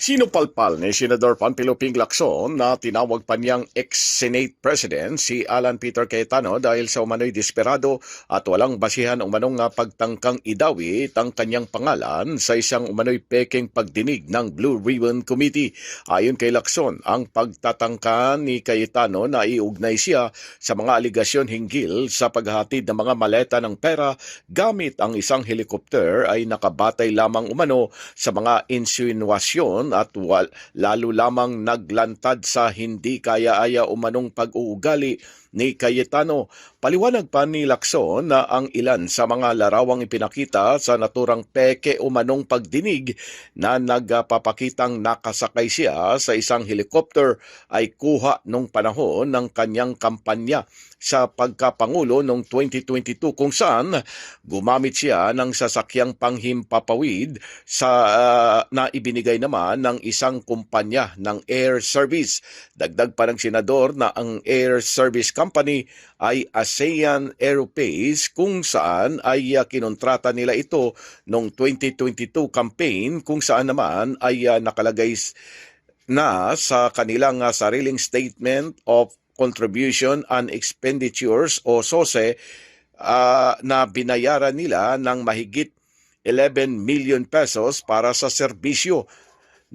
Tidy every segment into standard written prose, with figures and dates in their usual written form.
Sinupalpal ni Senador Panfilo Ping Lacson na tinawag pa niyang ex-Senate President si Alan Peter Cayetano dahil sa umano'y desperado at walang basihan umanong pagtangkang idawit ang kanyang pangalan sa isang umano'y peking pagdinig ng Blue Ribbon Committee. Ayon kay Lacson, ang pagtatangka ni Cayetano na iugnay siya sa mga aligasyon hinggil sa paghatid ng mga maleta ng pera gamit ang isang helikopter ay nakabatay lamang umano sa mga insinuasyon at lalo lamang naglantad sa hindi kaya-aya umanong pag-uugali ni Cayetano. Paliwanag pa ni Lacson na ang ilan sa mga larawang ipinakita sa naturang peke umanong pagdinig na nagpapakitang nakasakay siya sa isang helicopter ay kuha nung panahon ng kanyang kampanya sa pagkapangulo noong 2022 kung saan gumamit siya ng sasakyang panghimpapawid na ibinigay naman ng isang kumpanya ng air service. Dagdag pa ng senador na ang air service company ay ASEAN Aerospace kung saan ay kinontrata nila ito noong 2022 campaign kung saan naman ay nakalagay na sa kanilang sariling Statement of Contribution and Expenditures o SOSE na binayaran nila ng mahigit 11 million pesos para sa serbisyo.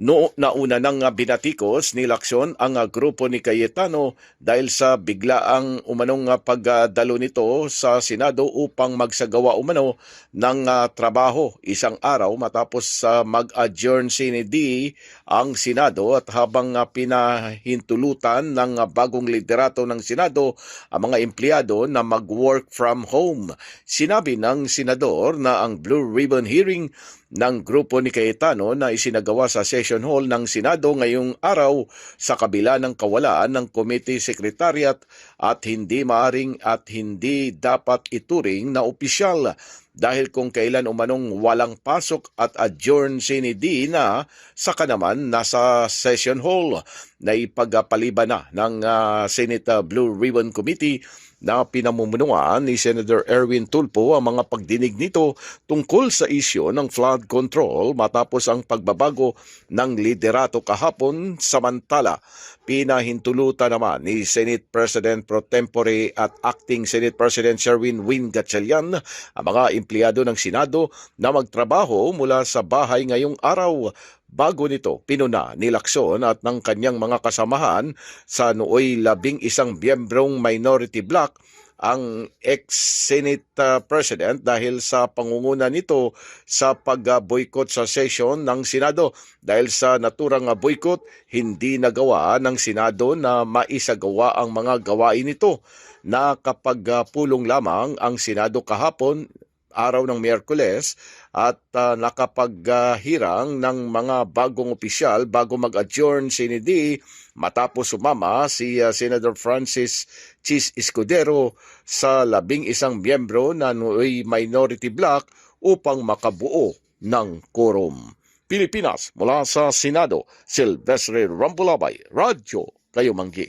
Nauna nang binatikos ni Lacson ang grupo ni Cayetano dahil sa biglaang umanong pagdalo nito sa Senado upang magsagawa umano ng trabaho isang araw matapos mag-adjourn sinidi ang Senado at habang pinahintulutan ng bagong liderato ng Senado ang mga empleyado na mag-work from home. Sinabi ng senador na ang Blue Ribbon hearing ng grupo ni Cayetano na isinagawa sa Session Hall ng Senado ngayong araw sa kabila ng kawalaan ng Committee Secretariat at hindi maaring at hindi dapat ituring na opisyal dahil kung kailan umanong walang pasok at adjourn sinidi na saka naman nasa Session Hall na ipagpaliban na ng Senate Blue Ribbon Committee na pinamumunuan ni Senator Erwin Tulfo ang mga pagdinig nito tungkol sa isyu ng flood control matapos ang pagbabago ng liderato kahapon. Samantala, pinahintulutan naman ni Senate President Pro Tempore at Acting Senate President Sherwin Win Gatchalian ang mga empleyado ng Senado na magtrabaho mula sa bahay ngayong araw. Bago nito, pinuna ni Lacson at ng kanyang mga kasamahan sa nooy 11 miyembrong minority bloc ang ex-Senate President dahil sa pangunguna nito sa pag-boycott sa session ng Senado. Dahil sa naturang boycott, hindi nagawa ng Senado na maisagawa ang mga gawain nito na kapag pulong lamang ang Senado kahapon araw ng Miyerkules at nakapaghirang ng mga bagong opisyal bago mag-adjourn sinidi matapos sumama si Senator Francis Chis Escudero sa 11 miyembro na nooy minority bloc upang makabuo ng quorum. Pilipinas, mula sa Senado, Silvestre Rambulabay, Radyo Kayo Manggi.